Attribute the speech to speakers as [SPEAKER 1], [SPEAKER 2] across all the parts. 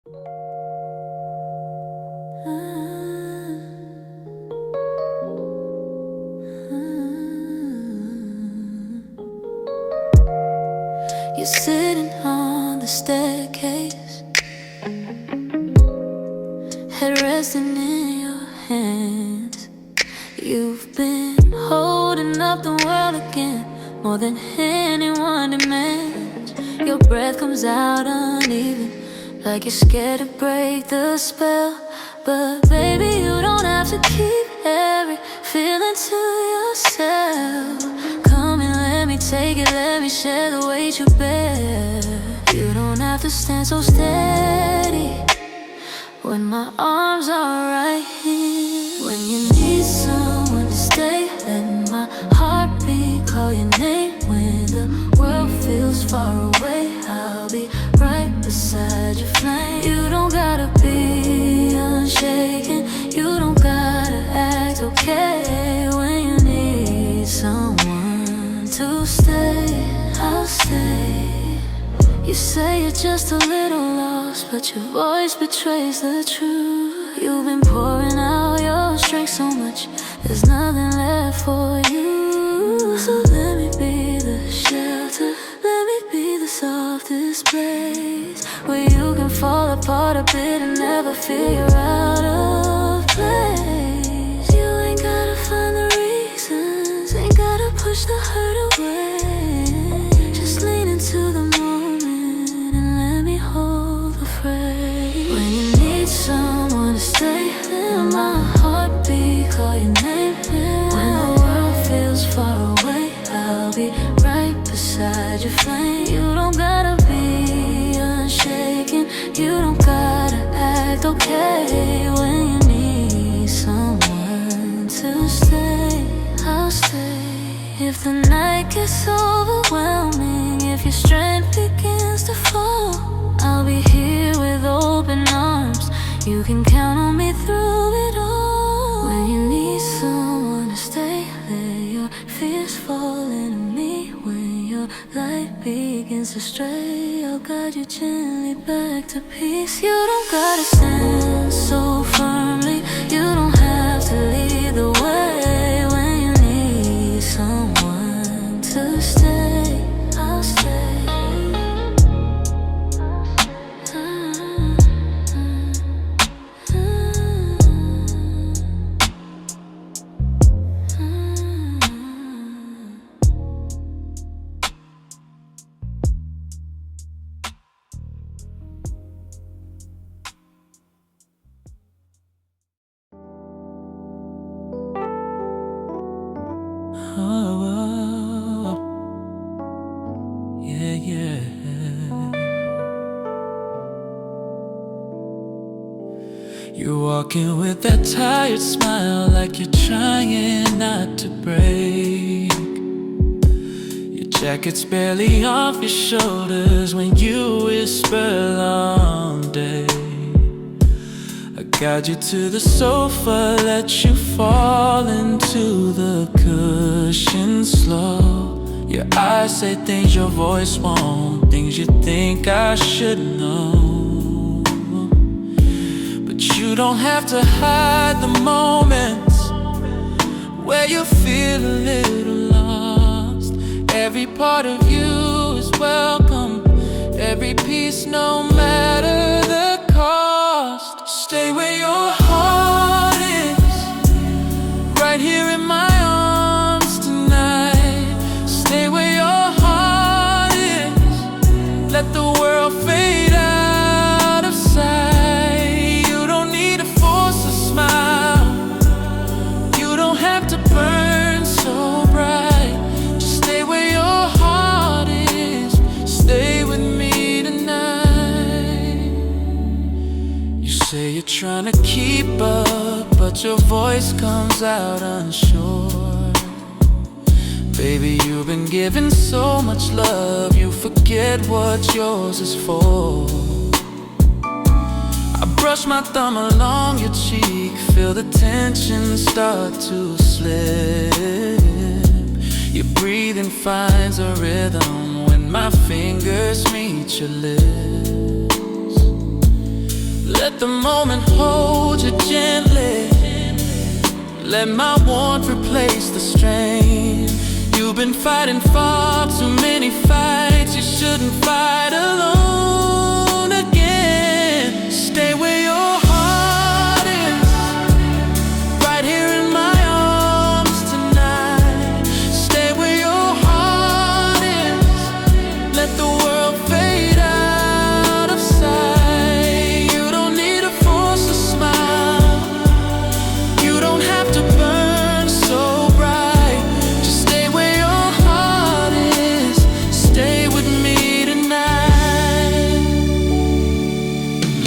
[SPEAKER 1] You're sitting on the staircase, head resting in your hands. You've been holding up the world again, more than anyone demands. Your breath comes out uneven, like you're scared to break the spell. But baby, you don't have to keep every feeling to yourself. Come and let me take it, let me share the weight you bear. You don't have to stand so steady when my arms are right here. When you need someone to stay, let my heartbeat call your name. When the world feels far away, I'll be right beside your flame. You don't gotta be unshaken, you don't gotta act okay. When you need someone to stay, I'll stay. You say you're just a little lost, but your voice betrays the truth. You've been pouring out your strength so much, there's nothing left for you. So let me be the shelter, let me be the softest place, where you can fall apart a bit and never feel you're out of place. You ain't gotta find the reasons, ain't gotta push the hurt away. Just lean into the moment and let me hold the phrase. When you need someone to stay, let my heartbeat call your name. When the world feels far away, I'll be right beside your flame. You don't gotta be unshaken, you don't gotta act okay. When you need someone to stay, I'll stay. If the night gets overwhelming, if your strength begins to fall, I'll be here with open arms. You can count on me through it all. When you need someone to stay, let your fears fall into me. When your light begins to stray, I'll guide you gently back to peace. You don't gotta stand so firmly, you don't have to lead the way. When you need someone to stay, I'll stay.
[SPEAKER 2] You're walking with that tired smile, like you're trying not to break. Your jacket's barely off your shoulders when you whisper long day. I guide you to the sofa, let you fall into the cushion slow. Your eyes say things your voice won't, things you think I should know. You don't have to hide the moments where you feel a little lost. Every part of you is welcome, every piece, no matter the cost. Stay where your heart is, right here in my arms tonight. Stay where your heart is, let the world fade out of sight. Burn so bright, just stay where your heart is. Stay with me tonight. You say you're trying to keep up, but your voice comes out unsure. Baby, you've been given so much love, you forget what yours is for. I brush my thumb along your cheek, feel the tension start to slip. Your breathing finds a rhythm when my fingers meet your lips. Let the moment hold you gently. Let my warmth replace the strain. You've been fighting far too many fights. You shouldn't fight alone again. Stay where your heart is, right here in my arms tonight. Stay where your heart is. Let the world fade out of sight. You don't need to force a smile. You don't have to burn so bright. Just stay where your heart is. Stay with me tonight.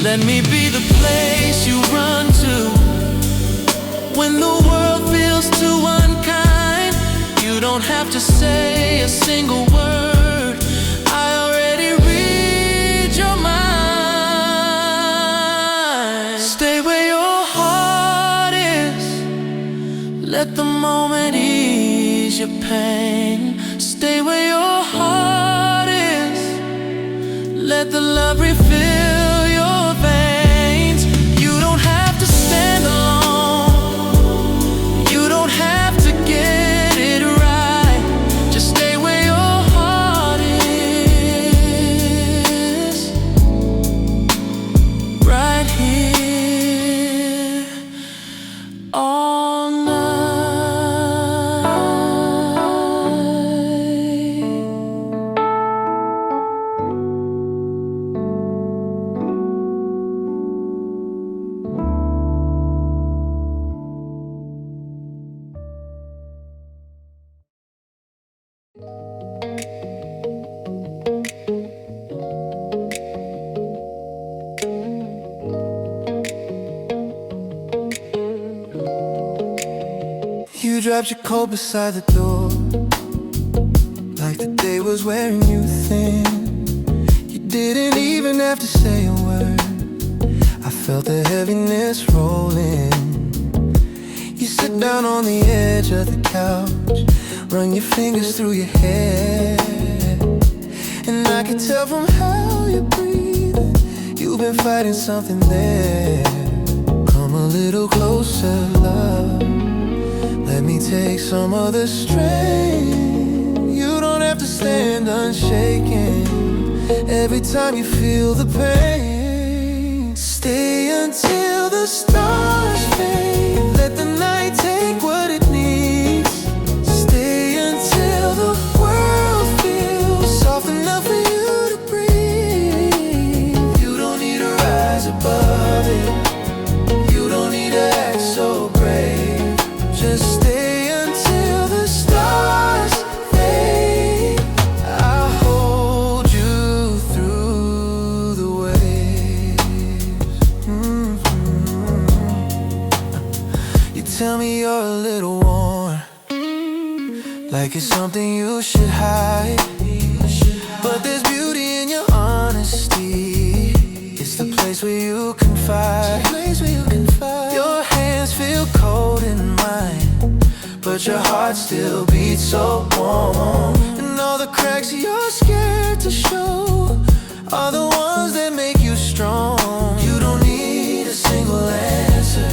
[SPEAKER 2] Let me be the place you run to when the world feels too unkind. You don't have to say a single word. I already read your mind. Stay where your heart is. Let the moment ease your pain. Stay where your heart is. Let the love refill your veins. You don't have to stand alone. You don't have to get it right. Just stay where your heart is. Right here all night.
[SPEAKER 3] You dropped your coat beside the door, like the day was wearing you thin. You didn't even have to say a word. I felt the heaviness rolling. You sit down on the edge of the couch, run your fingers through your hair, and I can tell from how you're breathing, you've been fighting something there. Come a little closer, love. Let me take some of the strain. You don't have to stand unshaken every time you feel the pain. Stay until the stars fade. Let the night take what it needs. Stay until the world feels soft enough for you to breathe. You don't need to rise above it. You don't need to act so brave. Just stay until the stars fade. I'll hold you through the waves. You tell me you're a little worn, like it's something you should hide. But there's beauty in your honesty. It's the place where you confide. Your hands feel cold in mine, but your heart still beats so warm. And all the cracks you're scared to show are the ones that make you strong. You don't need a single answer.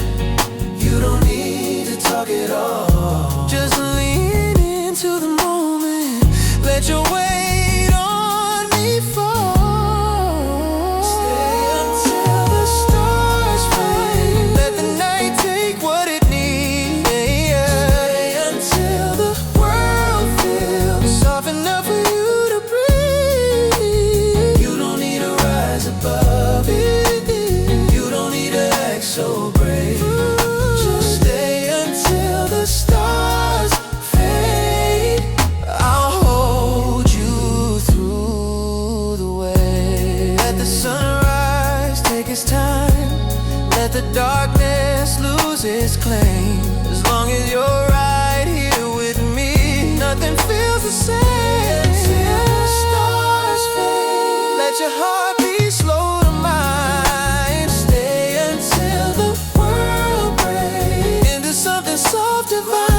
[SPEAKER 3] You don't need to talk at all. Just lean into the moment. Let your weight on me fall. Stay until the stars fade. Let the night take what it needs. Stay until the world feels soft enough for you to breathe. You don't need to rise above it. You don't need to act so brave. Just stay until the stars fade. I'll hold you through the way. Let the sunrise take its time. Let the darkness lose its claim. As long as you're right here with me, nothing feels the same. Until the stars fade. Let your heart be slow to mine. Stay until the world breaks into something soft divine.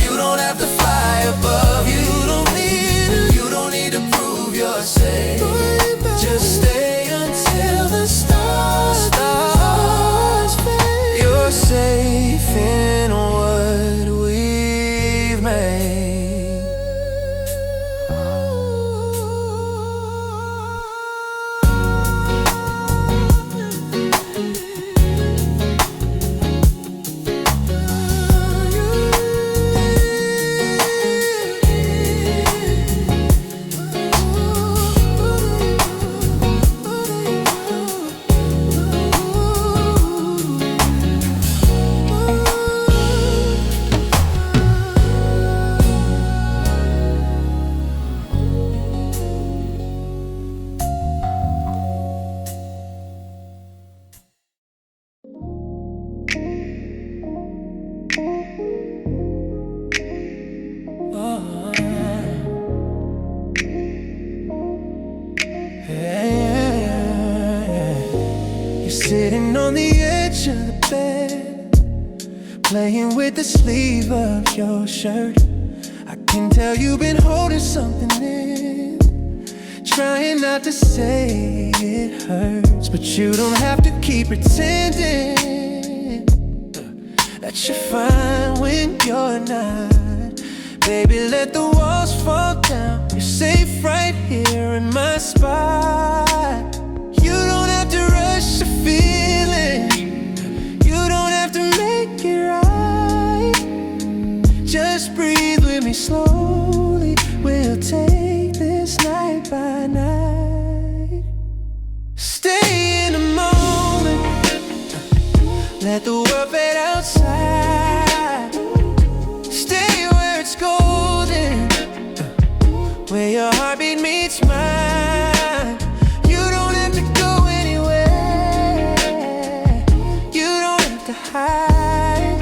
[SPEAKER 3] You don't have to fly above. You don't need to prove you're safe. Just stay until the stars You're sitting on the edge of the bed, playing with the sleeve of your shirt. I can tell you've been holding something in, trying not to say it hurts, but you don't have to keep pretending that you're fine when you're not. Baby, let the walls fall down. You're safe right here in my spot. You don't have to rush the feeling, you don't have to make it right. Just breathe with me slowly, we'll take this night by night. Stay in the moment, let the world fade outside. Stay where it's golden, where your heartbeat meets mine. You don't have to go anywhere, you don't have to hide.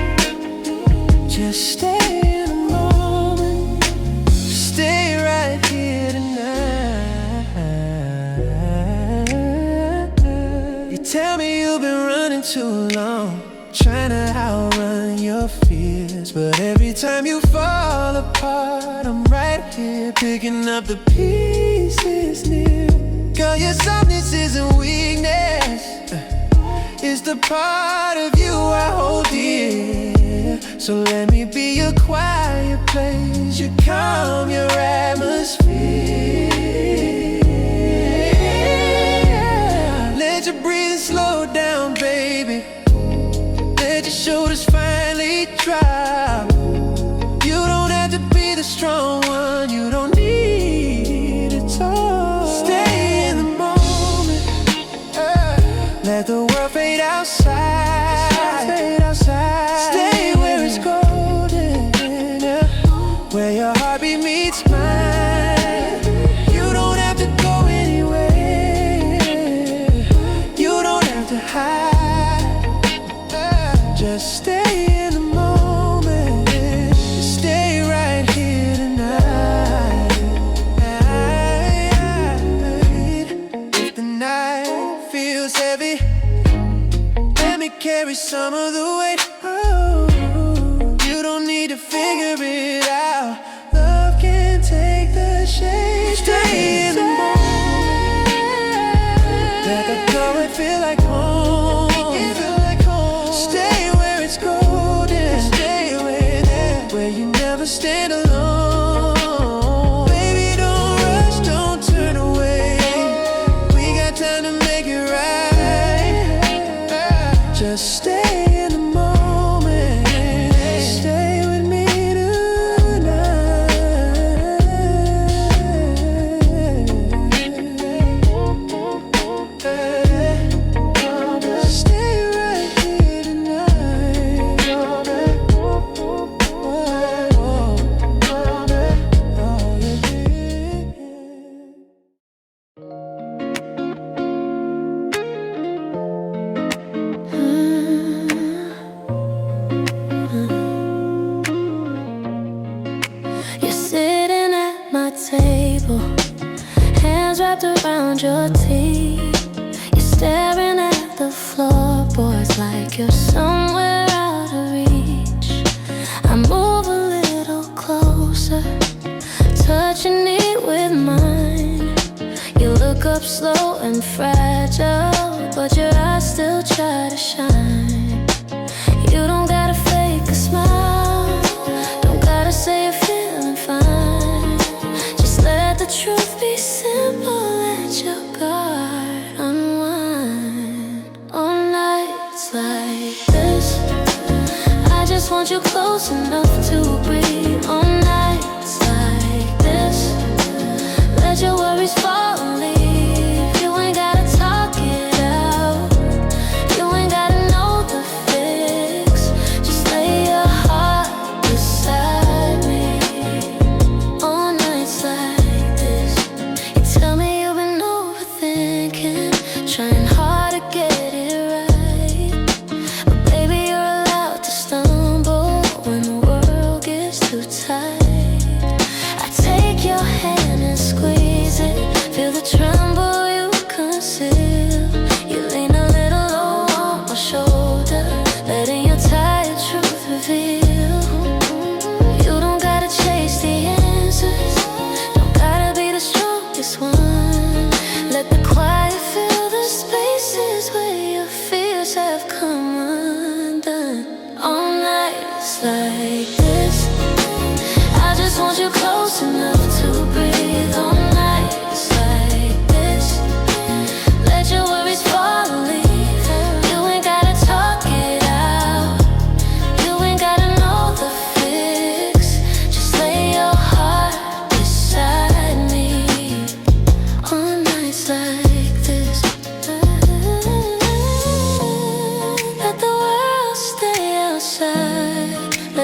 [SPEAKER 3] Just stay in the moment, stay right here tonight. You tell me you've been running too long, trying to outrun your fears, but every time you fall apart, I'm right here picking up the pieces near. Girl, your softness isn't weakness, it's the part of you I hold dear. So let me be your quiet place, your calm, your atmosphere. Let your breathing slow down, baby, let your shoulders finally drop. You don't have to be the strong one, you don't need to talk. Stay in the moment, let the world fade outside. Stay where it's golden, where your heartbeat meets mine. You don't have to go anywhere, you don't have to hide. Just stay in the moment, stay right here tonight. If the night feels heavy, let me carry some of the weight. Oh, you don't need to figure it out, love can take the shade. Stay in the moment, let the door feel like home. Stay where it's golden, stay where you never stand alone. Baby, don't rush, don't turn away, we got time to make it right. Just stay in the moment, stay with me tonight. Stay right here tonight.
[SPEAKER 1] You're sitting at my table, hands wrapped around your teeth. You're staring at the floorboards like you're somewhere out of reach. I move a little closer, touching it with mine. You look up slow and fragile, but your eyes still try to shine. You don't gotta fake a smile, don't gotta say you're feeling fine. Just let the truth be simple, let your guard unwind. On nights like this, I just want you close enough to breathe. On nights like this, let your worries fall and leave. You ain't gotta talk it out, you ain't gotta know the fix. Just lay your heart beside me. On nights like this, you tell me you've been overthinking, trying hard to get it right. But baby, you're allowed to stumble when the world gets too tight.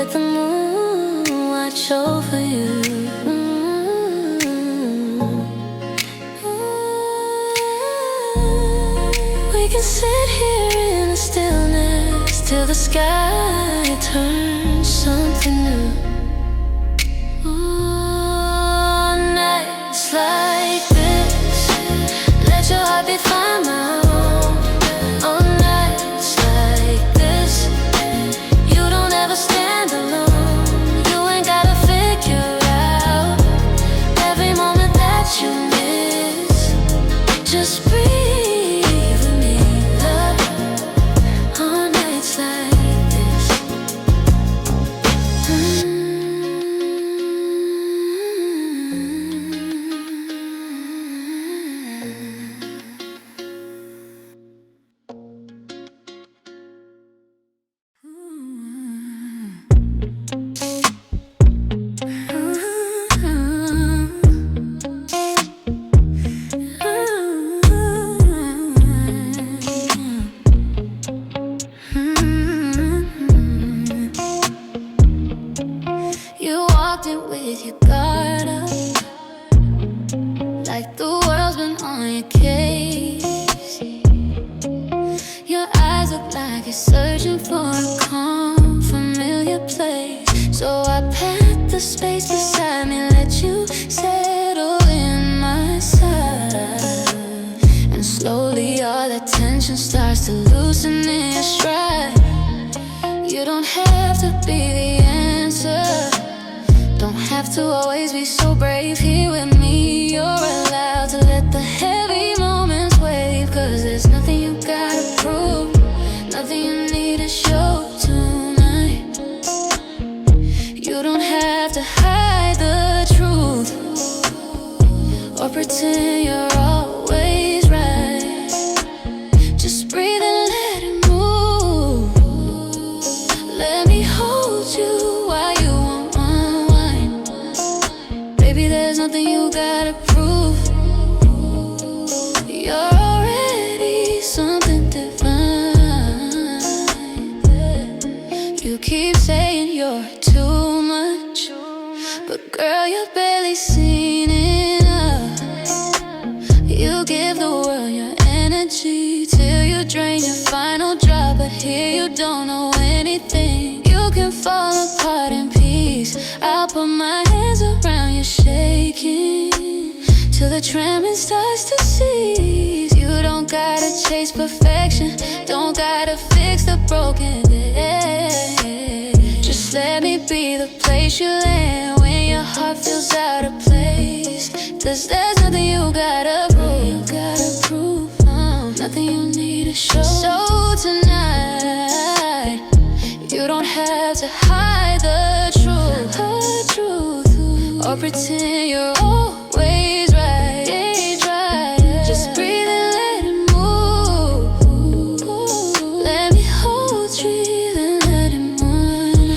[SPEAKER 1] let the moon watch over you. We can sit here in the stillness till the sky turns something new. Nights like this, let your heartbeat find my own. On nights like this, you don't ever stand alone. You ain't gotta figure out every moment that you miss. Just breathe with me, love. On nights like this. You walked in with your guard up, like the world's been on your case. Your eyes look like you're searching for a calm, familiar place. So I packed the space beside me, let you settle in my side. And slowly all that tension starts to loosen in your stride. You don't have to be the answer, don't have to always be so brave. Here with me, you're allowed to let the heavy moments wave. Cause there's nothing you gotta prove, nothing you need to show tonight. You don't have to hide the truth or pretend you're always right. Just breathe and let it move. Let me hold you while you unwind. Baby, there's nothing you gotta prove. You're already something divine. You keep saying you're too much, but girl, you're barely seen enough. You give the world your energy till you drain your final drop. But here you don't know anything. You can fall apart in peace. I'll put my hands around you, shaking till the trembling starts to cease. You don't gotta chase perfection, don't gotta fix the broken day. Just let me be the place you land when your heart feels out of place. Cause there's nothing you gotta prove, nothing you need to show. So tonight, you don't have to hide the truth or pretend you're always right. Just breathe and let it move. Let me hold you and let it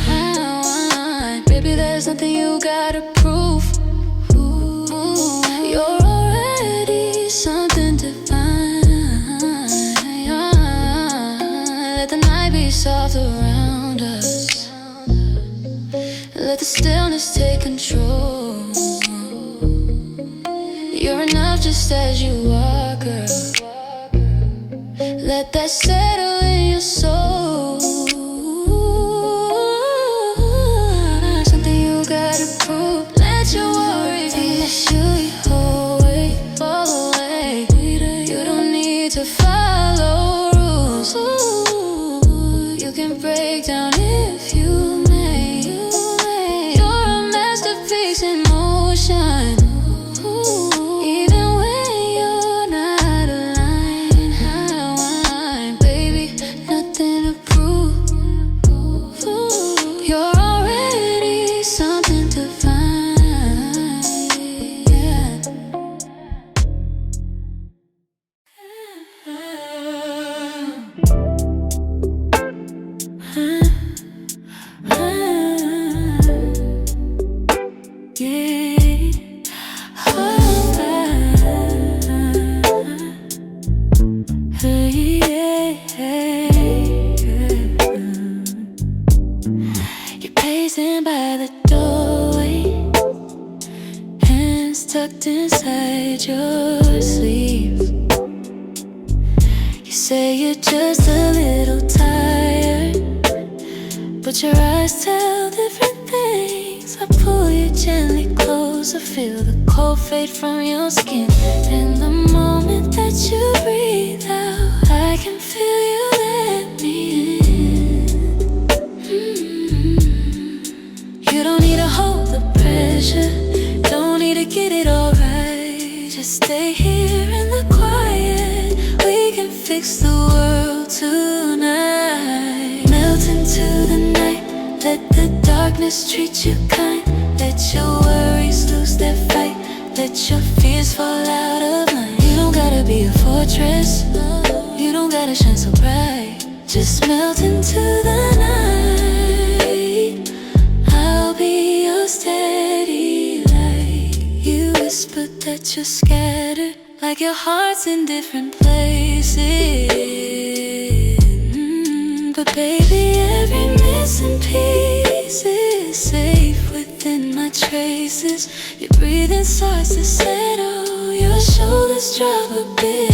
[SPEAKER 1] unwind. Baby, there's nothing you gotta prove. You're already something divine. Let the night be soft around us. Let the stillness take control. You're enough just as you are, girl. Let that settle in your soul. Something you gotta prove. Let your worries push you away, fall away. You don't need to follow rules. You can break down if you may. You're a masterpiece in motion. Even when you're not aligned, baby, nothing to prove. tucked inside your sleeve. You say you're just a little tired, but your eyes tell different things. I pull you gently closer, feel the cold fade from your skin. In the moment that you breathe out, I can feel you let me in. You don't need to hold the pressure, don't need to get it all right. Just stay here in the quiet, we can fix the world tonight. Melt into the night, let the darkness treat you kind. Let your worries lose their fight, let your fears fall out of line. You don't gotta be a fortress, you don't gotta shine so bright. Just melt into the night, I'll be your steady light. You whisper that you're scattered, like your heart's in different places. But baby, every missing piece is safe within my traces. Your breathing starts to settle, your shoulders drop a bit.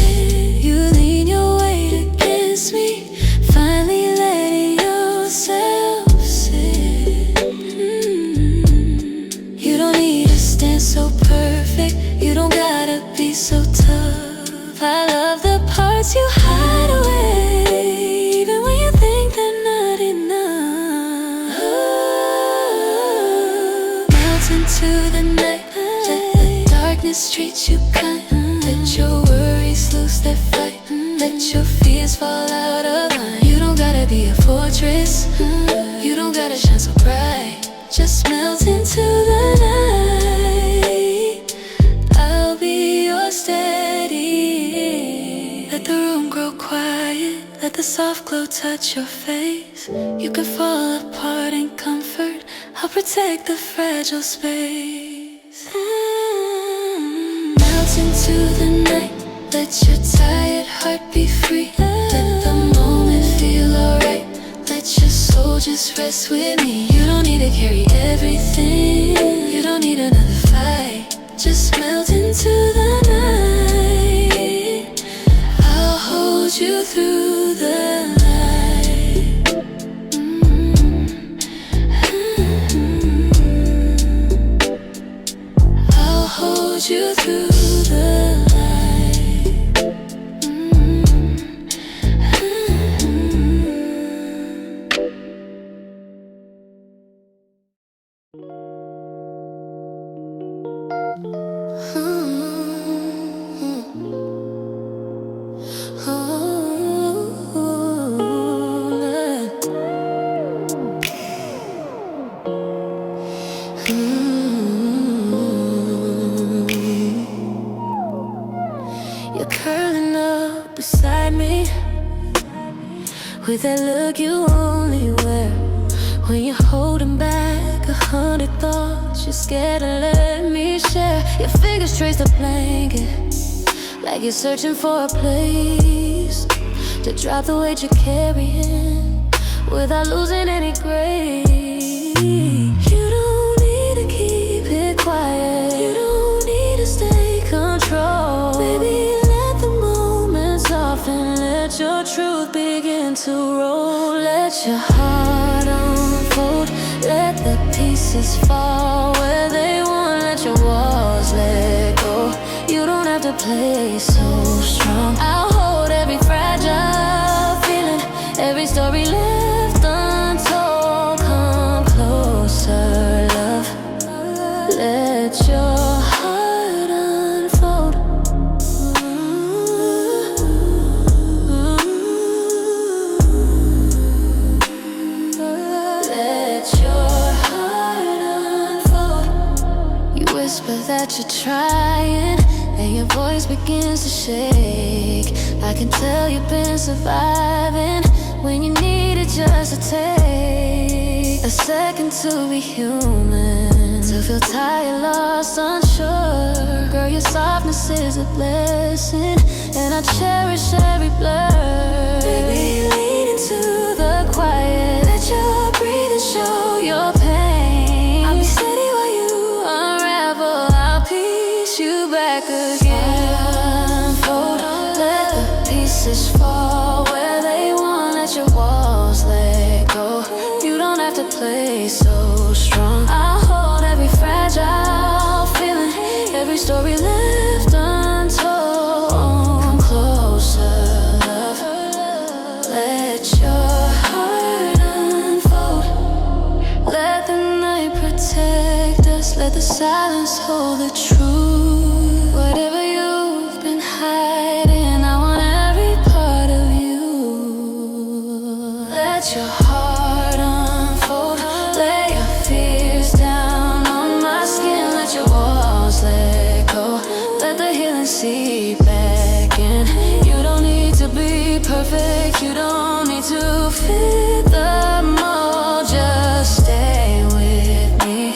[SPEAKER 1] You lean your weight against me, finally letting yourself sit. You don't need to stand so perfect, you don't gotta be so tough. I love the parts you hide away, even when you think they're not enough. Melt into the night, let the darkness treat you kind. Let your worries lose their fight, let your fears fall out of line. You don't gotta be a fortress, you don't gotta shine so bright. Just melt into the night, I'll be your steady. Let the room grow quiet, let the soft glow touch your face. You can fall apart in comfort, I'll protect the fragile space. Melt into the night, let your tired heart be free. Let the moment feel alright, let your soul just rest with me. You don't need to carry everything, you don't need another fight. Just melt into the night, I'll hold you through the night. I'll hold you through the night. You're curling up beside me with that look you only wear when you're holding back 100 thoughts you're scared to let me share. Your fingers trace the blanket like you're searching for a place to drop the weight you're carrying without losing any grace. You don't need to keep it quiet, you don't need to stay control. Baby, let the moment soften, let your truth begin to roll. Let your heart unfold, let the pieces fall where they won't. Let your walls let go, you don't have to play so strong. I'll hold every fragile feeling, every story left untold. Come closer, love, let your heart unfold. Let your heart unfold. You whisper that you're trying, and your voice begins to shake. I can tell you've been surviving when you needed just to take a second to be human, to feel tired, lost, unsure. Girl, your softness is a blessing, and I cherish every blur. Baby, lean into the quiet, let your breathing show your pain. I'll be steady while you unravel, I'll piece you silence hold the truth. Whatever you've been hiding, I want every part of you. Let your heart unfold. Lay your fears down on my skin. Let your walls let go. Let the healing seep back in. You don't need to be perfect. You don't need to fit the mold. Just stay with me.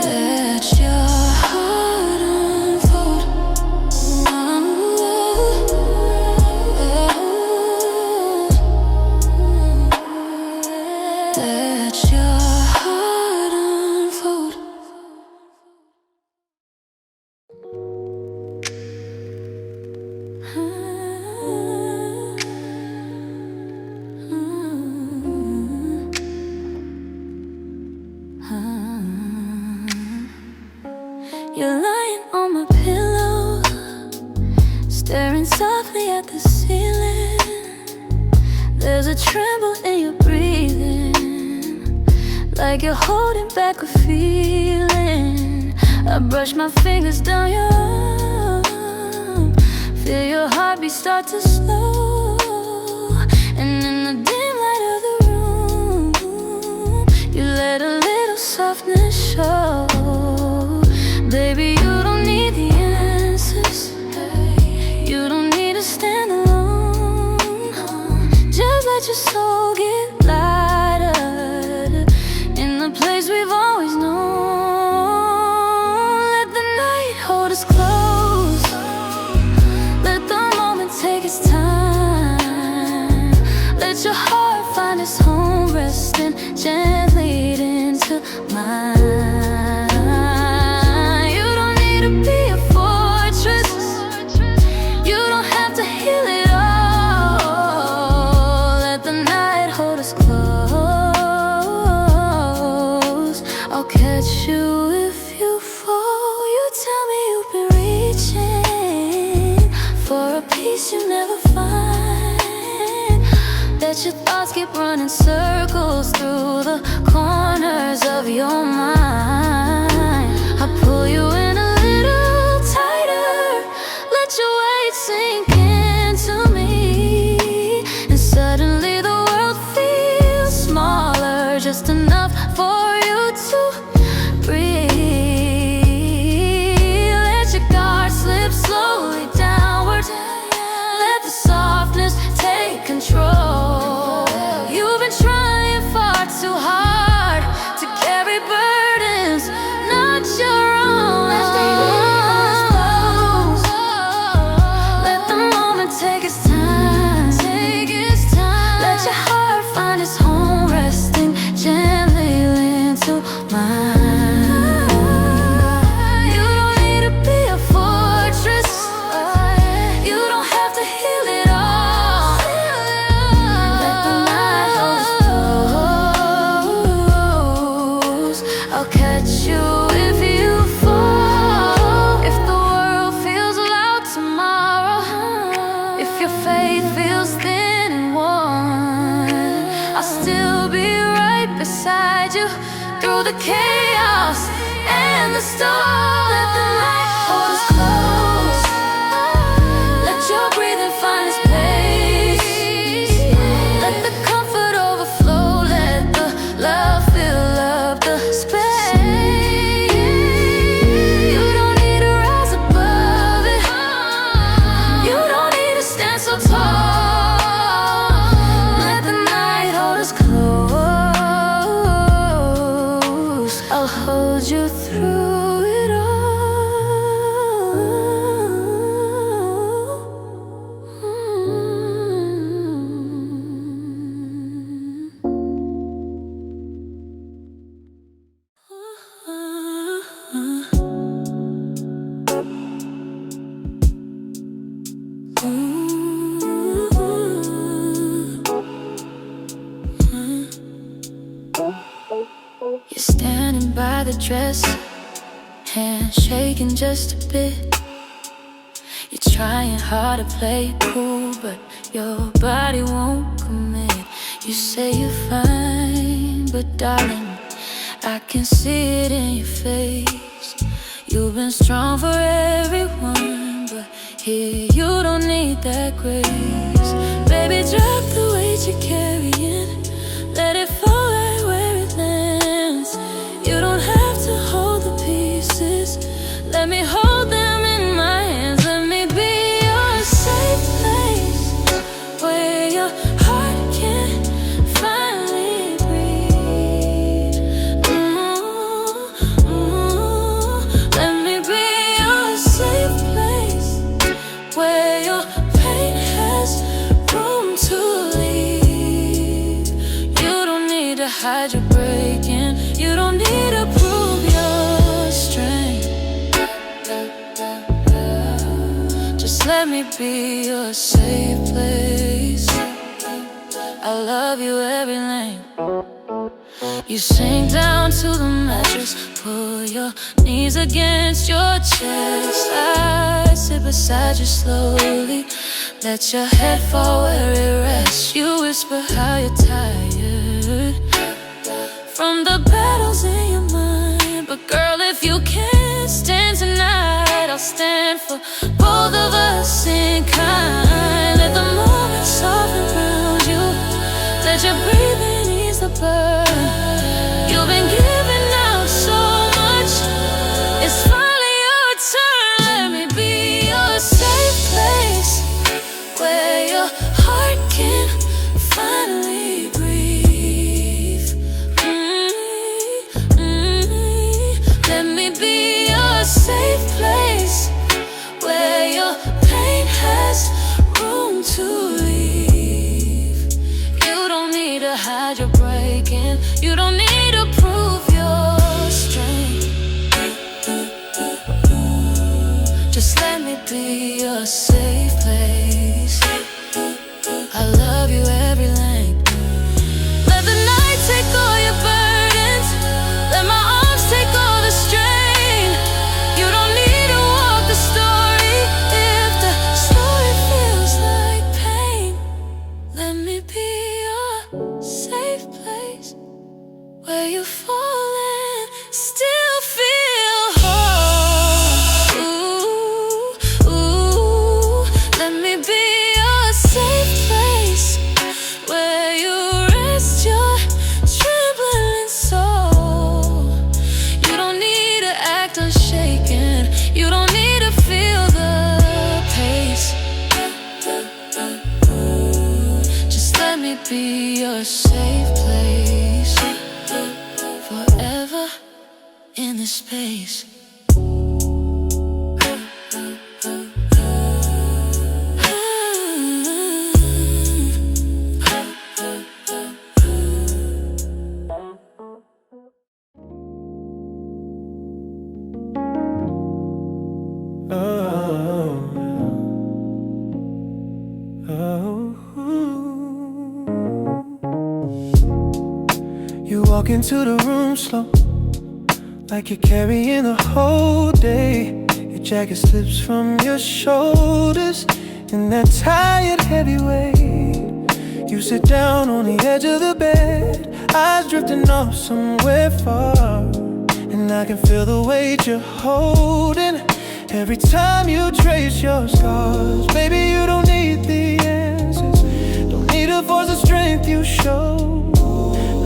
[SPEAKER 1] Let your heart unfold. Let your heart unfold. You're lying on my pillow, staring softly at the ceiling. There's a tremble in your breathing, like you're holding back a feeling. I brush my fingers down your arm, feel your heartbeat start to slow. And in the dim light of the room, you let a little softness show. Baby, you don't need the answers. You don't need to stand alone. Just let your soul get lighter in the place we've always known. Let the night hold us close. Let the moment take its time. Let your heart find its home, resting gently into mine. You never find. Let your thoughts keep running circles through the corners of your mind. I pull you in a little tighter. Let your weight sink into me, and suddenly the world feels smaller, just enough for you to breathe. Let your guard slip slowly downward. Softness take control. You've been trying far too hard to carry burdens not your own. Let the moment take its time. Let your heart find its home, resting gently into mine. You don't need to be a fortress. You don't have to heal it. I'll catch you if you fall. If the world feels loud tomorrow, if your faith feels thin and worn, I'll still be right beside you through the chaos and the storm. Let the light hold us close. Let your breathing find its pace. Let the comfort overflow. Let the love fill up the space. I'll hold you through it all. You're standing by the dresser, hand shaking just a bit. You're trying hard to play it cool, but your body won't commit. You say you're fine, but darling, I can see it in your face. You've been strong for everyone, but here you don't need that grace. Baby, drop the weight you're carrying. Let it fall right where it lands. You don't have to hold the pieces. Let me hold them in my hands. Let me be your safe place where your heart can finally breathe. Let me be your safe place where your pain has room to leave. You don't need to hide your breaking. You don't need to prove your strength. Just let me be your safe place. I love you every length. You sink down to the mattress, pull your knees against your chest. I sit beside you slowly, let your head fall where it rests. You whisper how you're tired from the battles in your mind. But girl, if you can't stand tonight, I'll stand for both of us in kind. Let the moment soften around you. Let your breathing ease the burn. You've been giving out so much. It's finally your turn. Let me be your safe place where your heart can finally breathe. Let me be your safe place where your pain has room to leave. You don't need to hide your breaking. You don't need to prove your strength. Just let me be your safe place. I love you every length. Let the night take all your burdens. Let my arms take all the strain. You don't need to walk the story if the story feels like pain. Let me be your safe place where you fall and still feel whole. Ooh, let me be your safe place where you rest your trembling soul. You don't need to act unshaken. You don't need to feel the pace. Just let me be your safe place forever in this space.
[SPEAKER 3] You walk into the room slow, like you're carrying the whole day. Your jacket slips from your shoulders in that tired, heavy weight. You sit down on the edge of the bed, eyes drifting off somewhere far, and I can feel the weight you're holding every time you trace your scars. Baby, you don't need the answers, don't need to force the strength you show.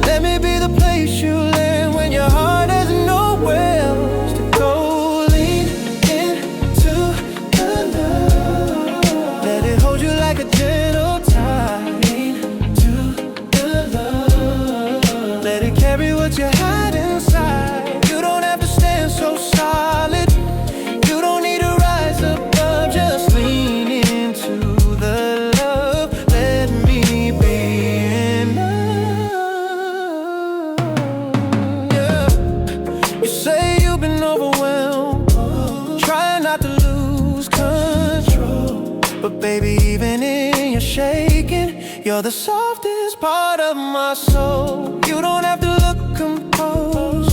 [SPEAKER 3] Let me be the place you land when your heart has nowhere else to go. Lean into the love, let it hold you like a gentle tide. Lean to the love, let it carry what you hide inside. You don't have to stand so solid, you don't need to rise above. Just lean into the love, let me be enough. But baby, even in your shaking, you're the softest part of my soul. You don't have to look composed,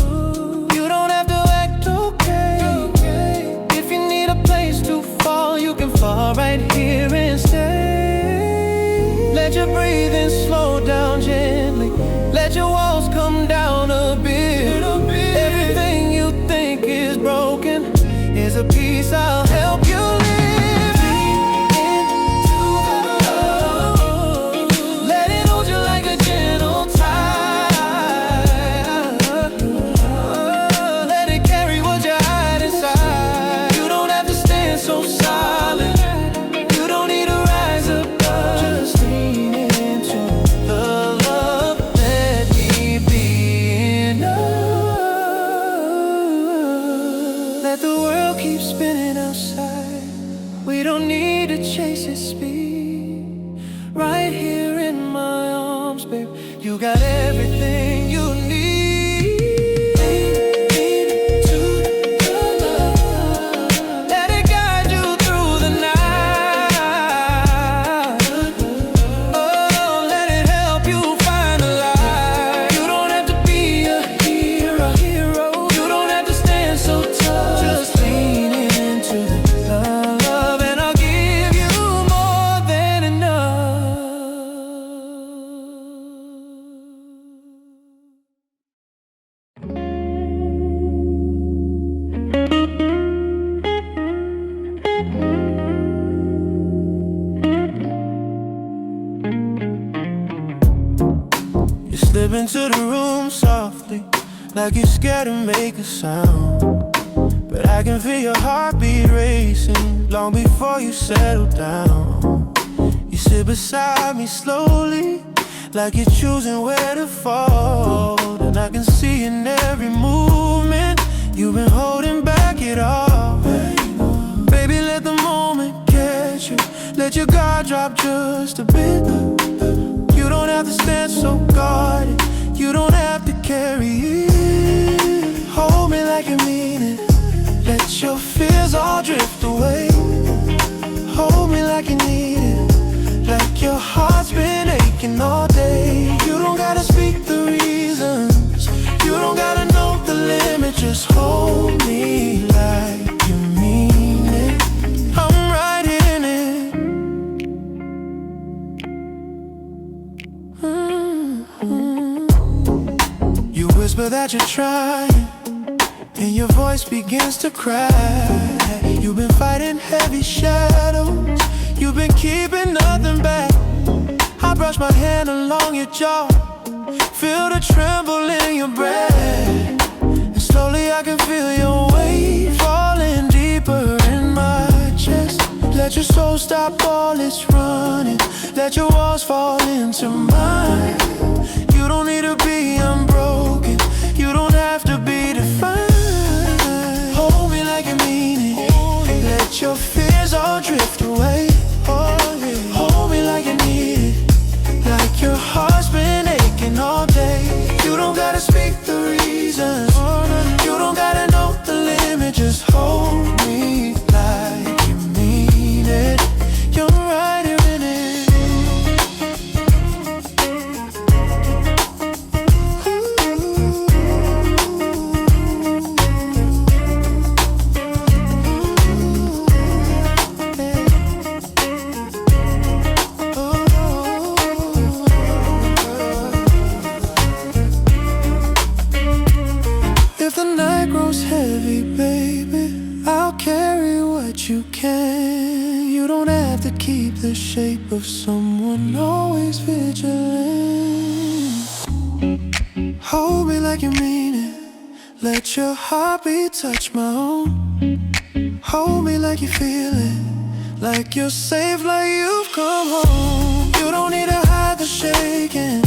[SPEAKER 3] you don't have to act okay. If you need a place to fall, you can fall right here and stay. Let your breathing slow down gently, let your walls come down a bit. you got everything you need.
[SPEAKER 4] Slip into the room softly, like you're scared to make a sound. But I can feel your heartbeat racing long before you settle down. You sit beside me slowly, like you're choosing where to fall. And I can see in every movement you've been holding back it all. Baby, let the moment catch you, let your guard drop just a bit. You don't have to stand so guarded, you don't have to carry it. Hold me like you mean it, let your fears all drift away. Hold me like you need it, like your heart's been aching all day. You don't gotta speak the reasons, you don't gotta know the limit. Just hold me like you mean it, I'm right in it. You whisper that you're trying, and your voice begins to cry. You've been fighting heavy shadows, you've been keeping nothing back. I brush my hand along your jaw, feel the tremble in your breath, and slowly I can feel your weight falling deeper in my chest. Let your soul stop all its running, let your walls fall into mine. You don't need to be unbroken, you don't have to be defined. Hold me like you mean it, let your fears all drift away. Hold me like you need it, like your heart's been aching all day. You don't gotta speak the reasons, you don't gotta know the limit. Just hold me like you mean it, you're right here in it. If the night grows heavy, baby, I'll carry what you can. You don't have to keep the shape of someone always vigilant. Hold me like you mean it, let your heartbeat touch my own. Hold me like you feel it, like you're safe, like you've come home. You don't need to hide the shaking,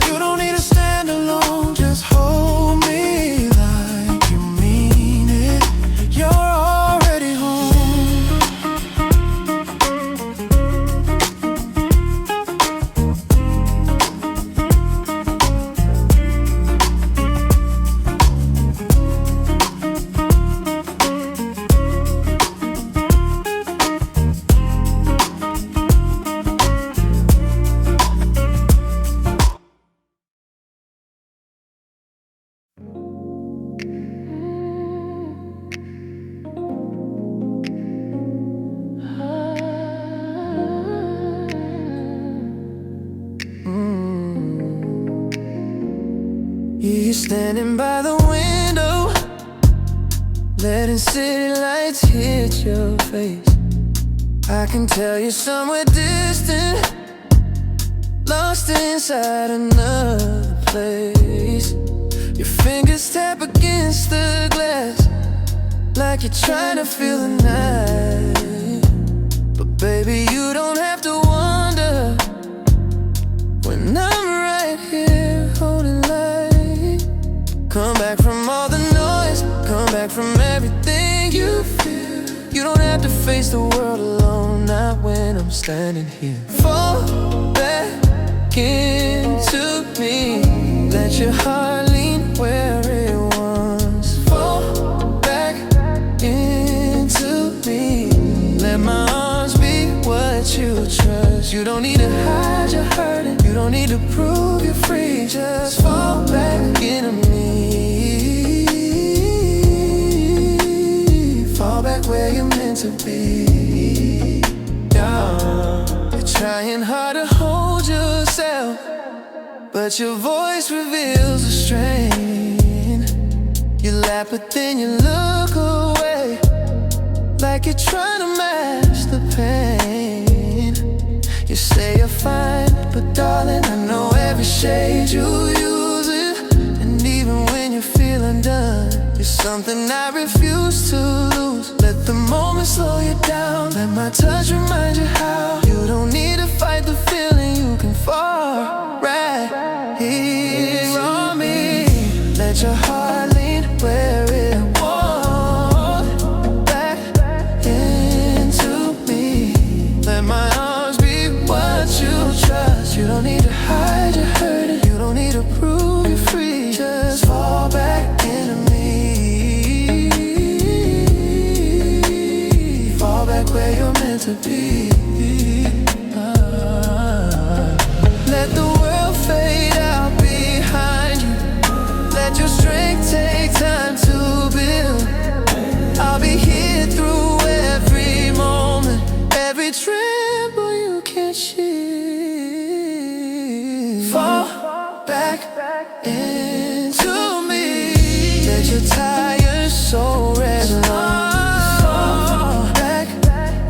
[SPEAKER 4] you don't need to stand alone. Just hold me like you mean it, you're already home. You're standing by the window, letting city lights hit your face. I can tell you're somewhere distant, lost inside another place. Your fingers tap against the glass, like you're trying to feel the night. But baby, you don't have to wonder when I'm right here holding light. Come back from all the noise, come back from everything you feel. You don't have to face the world alone, not when I'm standing here. Fall back into me,
[SPEAKER 3] your heart lean where it once. Fall back into me. Let my arms be what you trust. You don't need to hide your hurting. You don't need to prove you're free. Just fall back into me. Fall back where you're meant to be. You're trying hard to hold yourself, but your voice reveals the strain. You laugh but then you look away, like you're trying to mask the pain. You say you're fine, but darling, I know every shade you use it. And even when you feel undone, you're something I refuse to lose. Let the moment slow you down. Let my touch remind you how you don't need to fight the feeling. You can fall right here on me. Let your heart lean where it won't. Back into me. Let my arms be what you trust. You don't need to hide your hurting. You don't need to prove you're free. Just fall back into me. Fall back where you're meant to be. Let the world fade out behind you. Let your strength take time to build. I'll be here through every moment, every tremble you can shield. Fall back into me. Let your tired soul rest. Fall back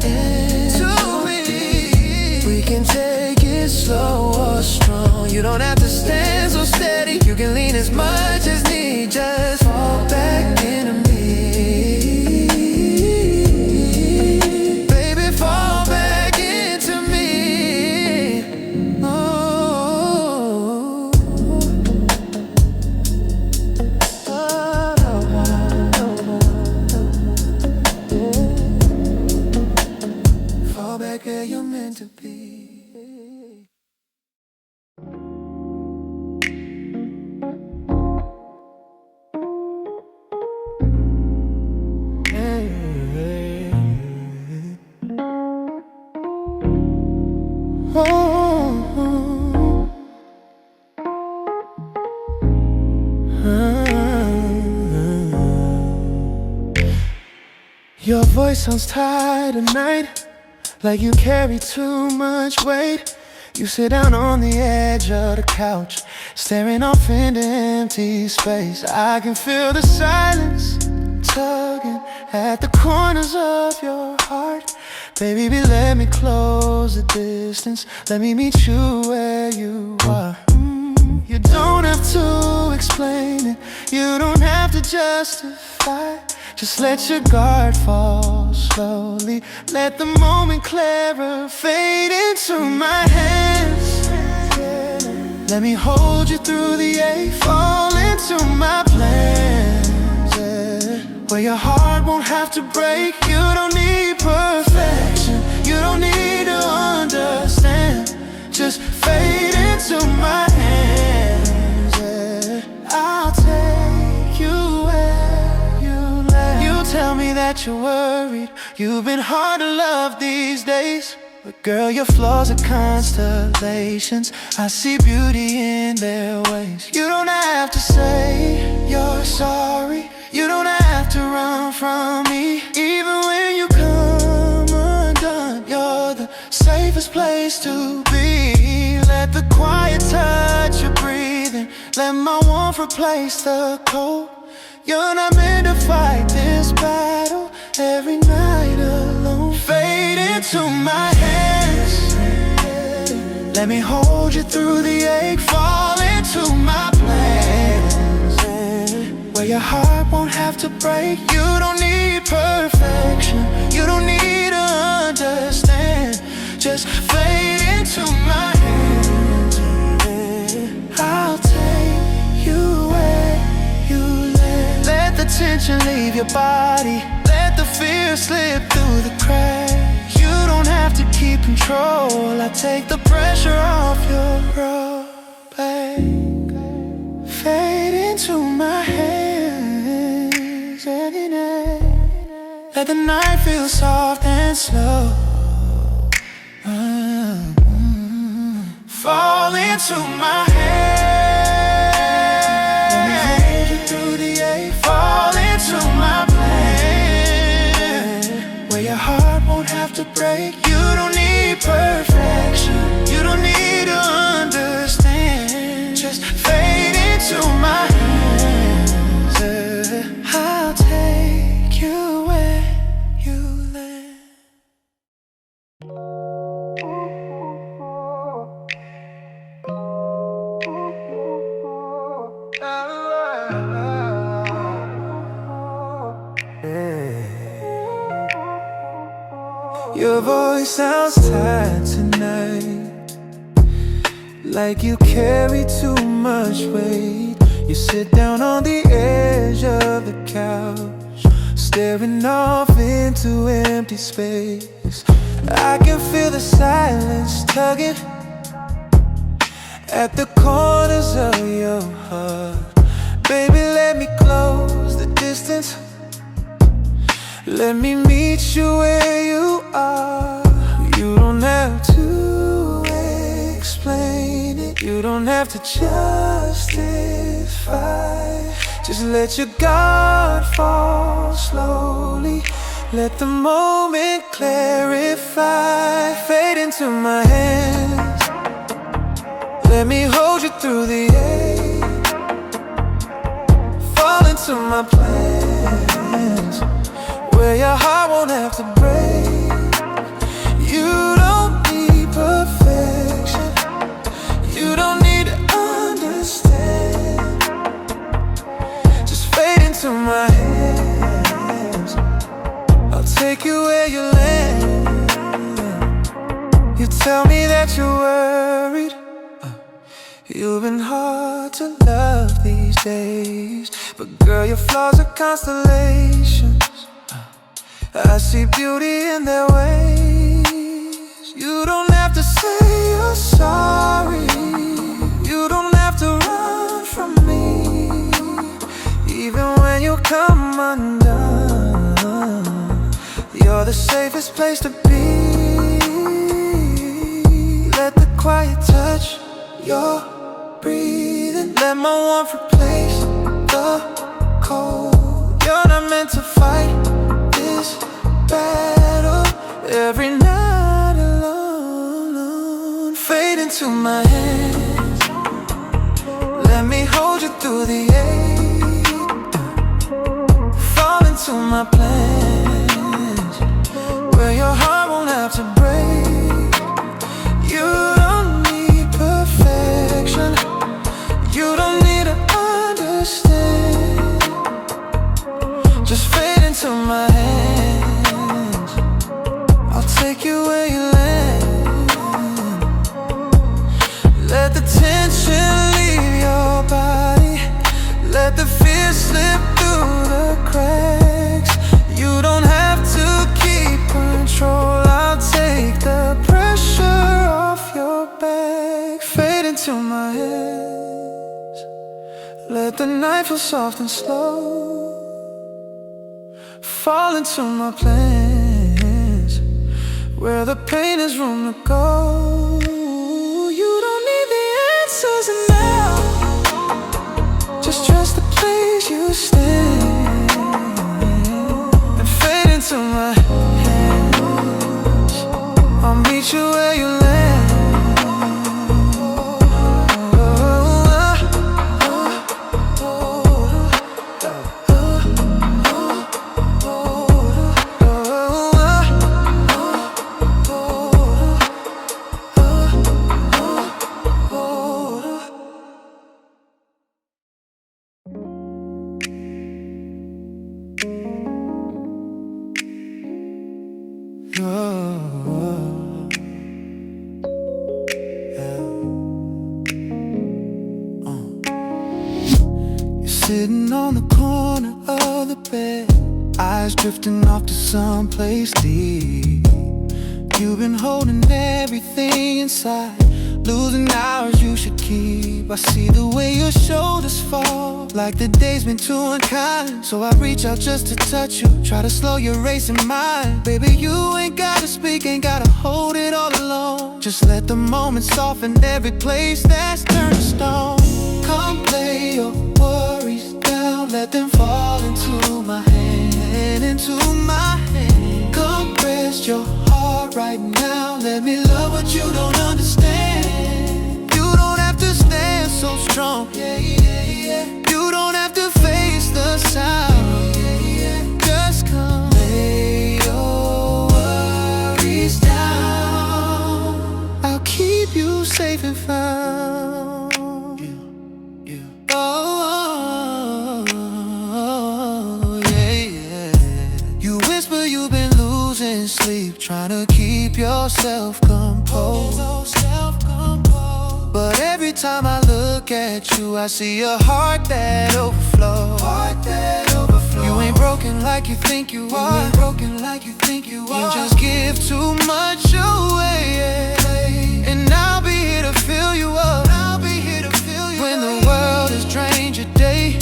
[SPEAKER 3] into me. We can take it slow or strong. You don't have to stand so steady. You can lean as much as need. Just fall back into me. Baby, fall back into me. Oh. Fall back where you're meant to be. Your voice sounds tired at night, like you carry too much weight. You sit down on the edge of the couch, staring off into empty space. I can feel the silence tugging at the corners of your heart. Baby, let me close the distance. Let me meet you where you are. You don't have to explain it. You don't have to justify. Just let your guard fall slowly. Let the moment clearer fade into my hands. Let me hold you through the ache. Fall into my plans, yeah. Where your heart won't have to break. You don't need perfection. You don't need to understand. Just fade into my hands, yeah. I'll take you where you left. You tell me that you're worried. You've been hard to love these days, but girl, your flaws are constellations. I see beauty in their ways. You don't have to say you're sorry. You don't have to run from me. Even when you come undone, you're the safest place to be. Let the quiet touch your breathing. Let my warmth replace the cold. You're not meant to fight this battle every night alone. Fade into my hands. Let me hold you through the ache. Fall into my plans, where your heart won't have to break. You don't need perfection. You don't need to understand. Just fade into my hands. I'll take you where you land. Let the tension leave your body. Let the fear slip through the cracks. You don't have to keep control. I take the pressure off your back.
[SPEAKER 4] Let the night feel soft and slow. Fall into my hand. Let me hold you through the eight. Fall into my plan, where your heart won't have to break. You don't need perfection. You don't need to understand. Just fade into my hands. I'll take you where you land.
[SPEAKER 3] Your voice sounds tired tonight, like you carry too much weight. You sit down on the edge of the couch, staring off into empty space. I can feel the silence tugging at the corners of your heart. Baby, let me close the distance. Let me meet you where you are. You don't have to explain it. You don't have to justify. Just let your guard fall slowly. Let the moment clarify. Fade into my hands. Let me hold you through the ache. Fall into my plans, where your heart won't have to break. You don't need perfection. You don't need to understand. Just fade into my hands. I'll take you where you land. You tell me that you're worried. You've been hard to love these days, but girl, your flaws are constellations. I see beauty in their ways. You don't have to say you're sorry. You don't have to run from me. Even when you come undone, you're the safest place to be. Let the quiet touch your breathing. Let my warmth replace the cold. You're not meant to fight this battle every night alone. Fade into my hands. Let me hold you through the ache. Fall into my plans, where your heart won't have to break. You don't need perfection. You don't need to understand. Just fade into my hands. I'll take you where you land. Let the tension leave your body. Let the fear slip through the cracks. You don't have to keep control. I'll take the pressure off your back. Fade into my hands. Let the night feel soft and slow. Fall into my plans, where the pain has room to go. You don't need the answers now. Just trust the place you stand, and fade into my hands. I'll meet you where you land. Sitting on the corner of the bed, eyes drifting off to someplace deep. You've been holding everything inside, losing hours you should keep. I see the way your shoulders fall, like the day's been too unkind. So I reach out just to touch you, try to slow your racing mind. Baby, you ain't gotta speak, ain't gotta hold it all alone. Just let the moment soften every place that's turned to stone. Come lay your worries down, let them fall into my hand, into my hand. Come rest your heart right now, let me love what you don't understand. You don't have to stand so strong, yeah, yeah, yeah. You don't have to face the sound, yeah, yeah. Just come lay your worries down, I'll keep you safe and found. Yeah, yeah. Oh, yeah, yeah. You whisper you've been losing sleep, trying to keep yourself composed. But every time I look at you, I see a heart that overflows. You ain't broken like you think you are. You ain't broken like you think you are. You just give too much away, and I'll be here to fill you up. I'll be here to fill you when the world has drained your day.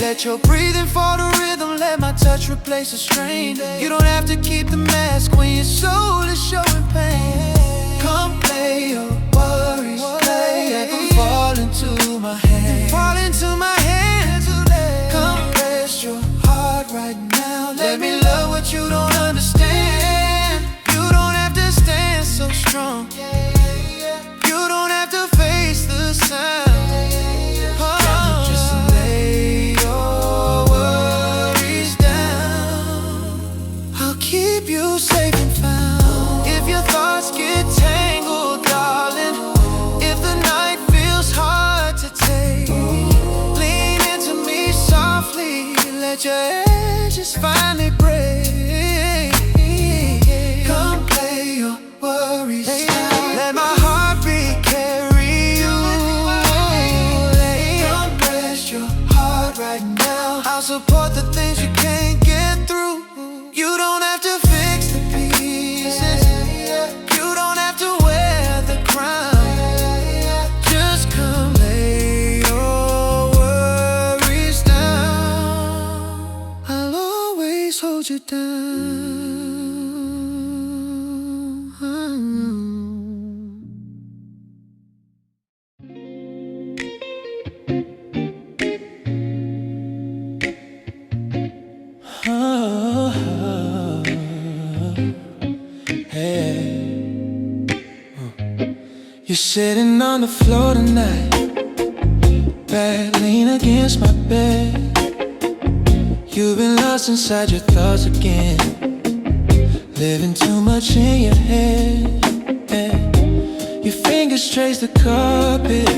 [SPEAKER 3] Let your breathing follow the rhythm, let my touch replace the strain. You don't have to keep the mask when your soul is showing pain. Come lay your worries, let them fall into my hand. Fall into my hands. Come rest your heart right now, let me love what you don't understand. You don't have to stand so strong, you don't have to face the sound. Just lay your worries down, I'll keep you safe and found. If your thoughts get tangled, darling, if the night feels hard to take, lean into me softly, let your edges finally break. Come lay your worries down, let my heartbeat carry you. Come rest your heart right now, I'll support the things you can't get through. You don't have to fix the pieces, you don't have to wear the crown. Just come lay your worries down, I'll always hold you down.
[SPEAKER 2] You're sitting on the floor tonight, back lean against my bed. You've been lost inside your thoughts again, living too much in your head. Your fingers trace the carpet,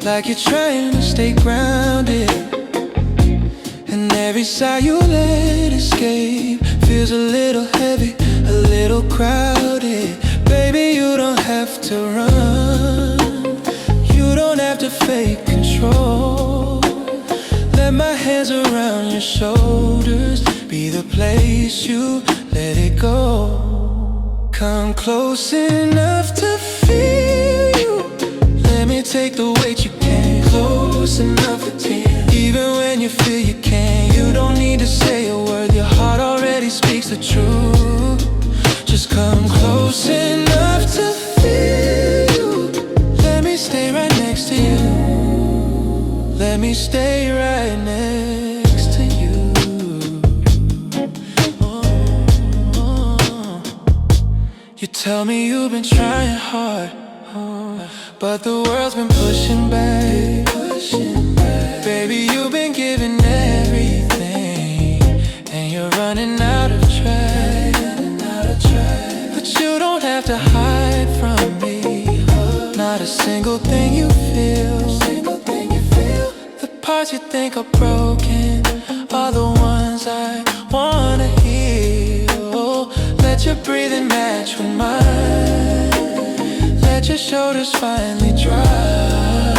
[SPEAKER 2] like you're trying to stay grounded. And every sigh you let escape feels a little heavy, a little crowded. Baby, you don't have to run, you don't have to fake control. Let my hands around your shoulders be the place you let it go. Come close enough to feel you, let me take the weight you can. Close enough for 10, even when you feel you can't. You don't need to say a word, your heart already speaks the truth. Just come close enough to feel you, let me stay right next to you. Let me stay right next to you. You tell me you've been trying hard, but the world's been pushing back. Baby, you've been giving everything, and you're running out of track. But you don't have to hide from me, not a single thing you feel. The parts you think are broken are the ones I wanna heal. Let your breathing match with mine, let your shoulders finally drop.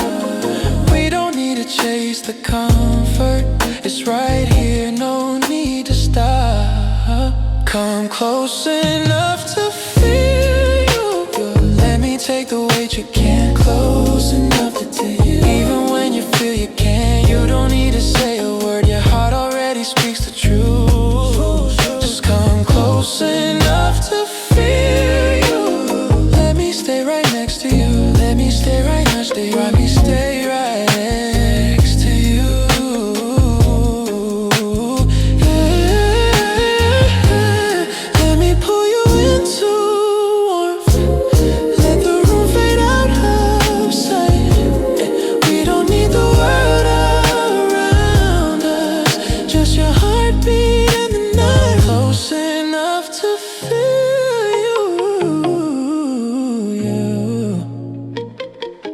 [SPEAKER 2] We don't need to chase the comfort, it's right here, no need to stop. Come close enough to feel you, let me take the weight you can't. Close next to you. Let me stay right now, stay right, me stay right next to you. Let me pull you into warmth. Let the room fade out of sight. We don't need the world around us, just your heartbeat in the night. Close enough to feel you.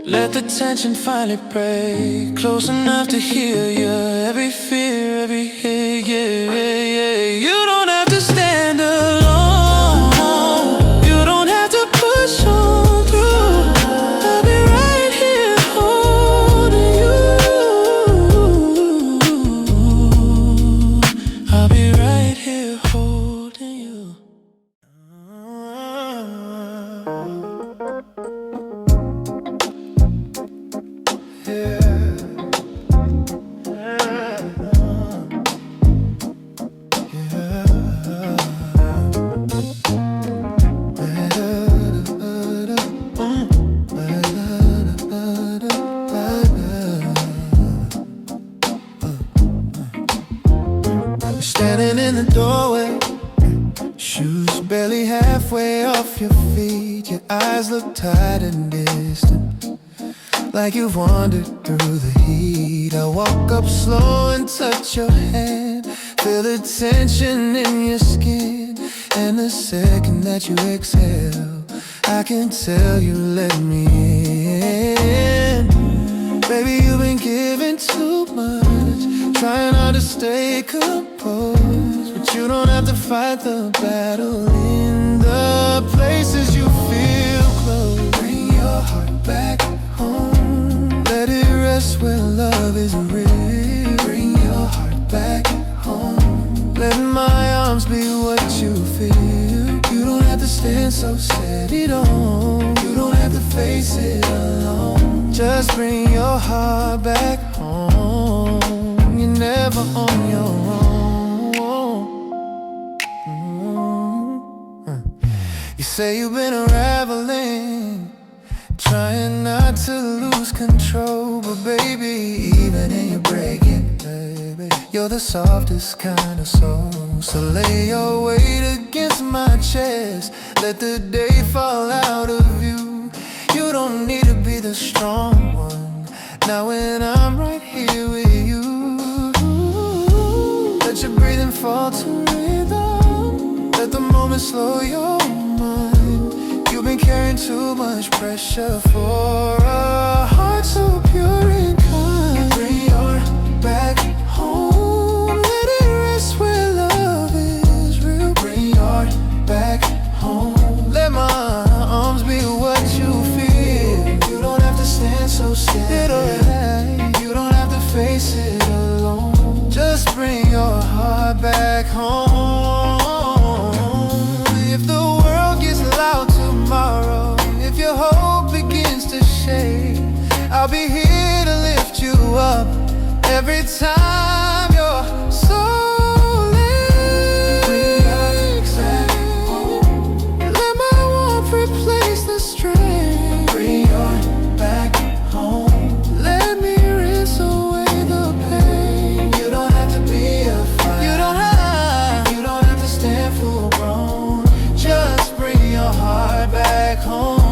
[SPEAKER 2] Let the tension finally break. Close enough to heal your every fear, every hate, yeah. You don't have to stand alone. You don't have to push on through. I'll be right here holding you. I'll be right here holding you.
[SPEAKER 3] Standing in the doorway, shoes barely halfway off your feet. Your eyes look tired and distant, like you've wandered through the heat. I walk up slow and touch your hand, feel the tension in your skin. And the second that you exhale, I can tell you let me in. Baby, you've been giving too much, trying hard to stay composed, but you don't have to fight the battle in the places you feel close. Bring your heart back home, let it rest where love is real. Bring your heart back home, let my arms be what you feel. You don't have to stand so steady, don't. You don't have to face it alone. Just bring your heart back home. You're never on your own. You say you've been unraveling, trying not to lose control, but baby, even in your breaking, baby, you're the softest kind of soul. So lay your weight against my chest, let the day fall out of you. You don't need to be the strong one, now when I'm right here with you. Let your breathing fall to rhythm, let the moment slow your mind. You've been carrying too much pressure for a heart so pure and kind. Bring your back home, let it rest where love is real. Bring your back home, let my arms be what you feel. You don't have to stand so steady, you don't have to face it alone. Just bring your heart back home. If the world gets loud tomorrow, if your hope begins to shake, I'll be here to lift you up every time your soul aches. Let my warmth replace the strain. Bring your back home, let me rinse away the pain. You don't have to be a fight, you don't have to stand full grown. Just bring your heart back home.